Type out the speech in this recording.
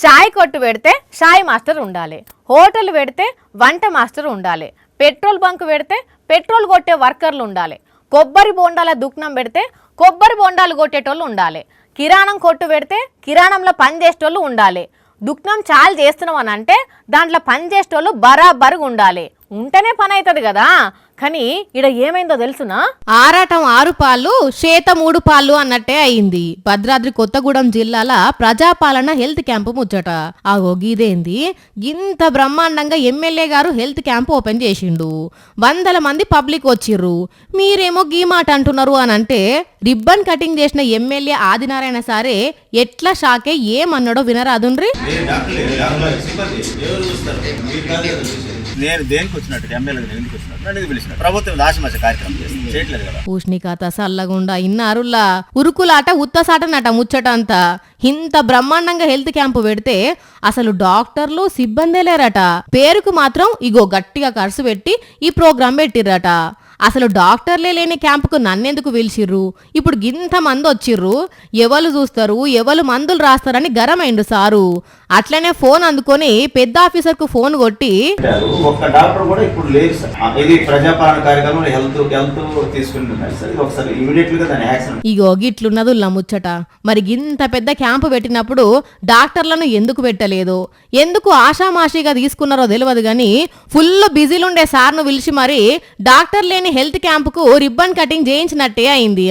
షాయి కొట్టు పెడితే షాయి మాస్టర్ ఉండాలి, హోటల్ పెడితే వంట మాస్టర్ ఉండాలి, పెట్రోల్ బంక్ పెడితే పెట్రోల్ కొట్టే వర్కర్లు ఉండాలి, కొబ్బరి బోండాల దుకాణం పెడితే కొబ్బరి బోండాలు కొట్టేటోళ్ళు ఉండాలి, కిరాణం కొట్టు పెడితే కిరాణంలో పని చేసేటోళ్ళు ఉండాలి. దుకాణం చాలు చేస్తున్నాం అని అంటే దాంట్లో పని చేసేటోళ్ళు బరాబరుగా ఉండాలి. ఉంటేనే పని అవుతుంది కదా. కానీ ఇడ ఏమైందో తెలుసునా? ఆరాటం 6 పాళ్ళు చేత 3 పాళ్ళు అన్నట్టే అయింది. భద్రాద్రి కొత్తగూడెం జిల్లాల ప్రజాపాలన హెల్త్ క్యాంపు ముచ్చట. గీదేంది ఇంత బ్రహ్మాండంగా ఎమ్మెల్యే గారు హెల్త్ క్యాంప్ ఓపెన్ చేసిండు. 100 మంది పబ్లిక్ వచ్చిర్రు. మీరేమో గీ మాట అంటున్నారు అని అంటే రిబ్బన్ కటింగ్ చేసిన ఎమ్మెల్యే ఆదినారాయణ సారే ఎట్లా షాకే ఏమన్నాడో వినరాదుండ్రి. నేను దేనికి వచ్చినట్టు ఎమ్మెల్యే ఎందుకు వచ్చినట్టు పిలిచిన ప్రభుత్వం దాశమాచ కార్యక్రమం చేయట్లేదు కదా. పూష్ణికత సల్లగుండా ఇన్నారుల్లా ఉరుకులాట ఉత్తసాటనట ముచ్చట అంతా. ఇంత బ్రహ్మాండంగా హెల్త్ క్యాంపు పెడితే అసలు డాక్టర్లు సిబ్బందే లేరట. పేరుకు మాత్రం ఇగో గట్టిగా ఖర్చు పెట్టి ఈ ప్రోగ్రాం పెట్టిర్రట. అసలు డాక్టర్లే లేని క్యాంపుకు నన్నెందుకు పిలిచిర్రు? ఇప్పుడు గింత మంది వచ్చిర్రు, ఎవరు చూస్తారు, ఎవరు మందులు రాస్తారని గరమైండు సారు. అట్లనే ఫోన్ అందుకొని పెద్ద ఆఫీసర్కు ఫోన్ కొట్టి ఒక్క డాక్టర్ కూడా ఇప్పుడు లేదు సార్. ఇది ప్రజాపాలన కార్యక్రమంలో హెల్త్ తీసుకుంటున్నారు సార్. ఇది ఒకసారి ఇమీడియట్ గా దాని యాక్షన్. ఇగో గిట్లున్నదుల్లా ముచ్చట. మరి గింత పెద్ద క్యాంపు పెట్టినప్పుడు డాక్టర్లను ఎందుకు పెట్టలేదు, ఎందుకు ఆషామాషిగా తీసుకున్నారో తెలియదు గాని ఫుల్ బిజీలుండే సార్ను పిలిచి మరి డాక్టర్ లేని హెల్త్ క్యాంపుకు రిబ్బన్ కటింగ్ చేయించినట్టే అయింది.